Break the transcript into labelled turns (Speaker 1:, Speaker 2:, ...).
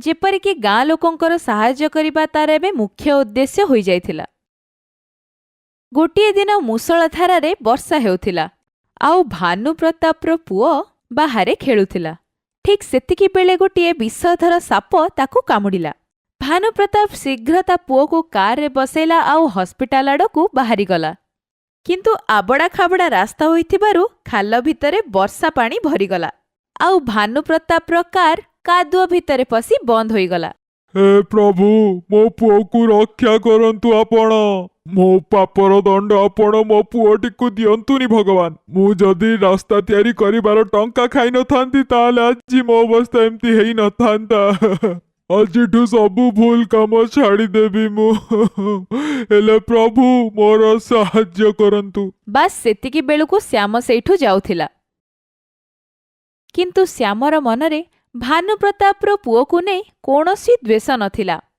Speaker 1: ଯେପରିକି ଗାଁ ଲୋକଙ୍କର ସାହାଯ୍ୟ କରିବା ତାର ଏବେ ମୁଖ୍ୟ ଉଦ୍ଦେଶ୍ୟ ହୋଇଯାଇଥିଲା। ଗୋଟିଏ ଦିନ ମୂଷଳଧାରାରେ ବର୍ଷା ହେଉଥିଲା, ଆଉ ଭାନୁପ୍ରତାପର ପୁଅ ବାହାରେ ଖେଳୁଥିଲା। ଠିକ୍ ସେତିକି ବେଳେ ଗୋଟିଏ ବିଷଧର ସାପ ତାକୁ କାମୁଡ଼ିଲା। ଭାନୁପ୍ରତାପ ଶୀଘ୍ର ତା ପୁଅକୁ କାରରେ ବସେଇଲା ଆଉ ହସ୍ପିଟାଲ ଆଡ଼କୁ ବାହାରିଗଲା। କିନ୍ତୁ ଆବଡ଼ା ଖାବଡ଼ା ରାସ୍ତା ହୋଇଥିବାରୁ ଖାଲ ଭିତରେ ବର୍ଷା ପାଣି ଭରିଗଲା, ଆଉ ଭାନୁପ୍ରତାପର କାର କାଦୁଅ ଭିତରେ ପଶି ବନ୍ଦ ହୋଇଗଲା।
Speaker 2: ହେ ପ୍ରଭୁ, ମୋ ପୁଅକୁ ରକ୍ଷା କରନ୍ତୁ ଆପଣ। ମୋ ପାପର ଦଣ୍ଡ ଆପଣ ମୋ ପୁଅଟିକୁ ଦିଅନ୍ତୁନି ଭଗବାନ। ମୁଁ ଯଦି ରାସ୍ତା ତିଆରି କରିବାର ଟଙ୍କା ଖାଇନଥାନ୍ତି ତାହେଲେ ଆଜି ମୋ ଅବସ୍ଥା ଏମିତି ହେଇନଥାନ୍ତା। ଆଜିଠୁ ସବୁ ଭୁଲ କାମ ଛାଡ଼ିଦେବି ମୁଁ। ହେଲେ ପ୍ରଭୁ ମୋର ସାହାଯ୍ୟ କରନ୍ତୁ।
Speaker 1: ବାସ୍ ସେତିକି ବେଳକୁ ଶ୍ୟାମ ସେଇଠୁ ଯାଉଥିଲା। କିନ୍ତୁ ଶ୍ୟାମର ମନରେ ଭାନୁପ୍ରତାପର ପୁଅକୁ ନେଇ କୌଣସି ଦ୍ୱେଷ ନଥିଲା।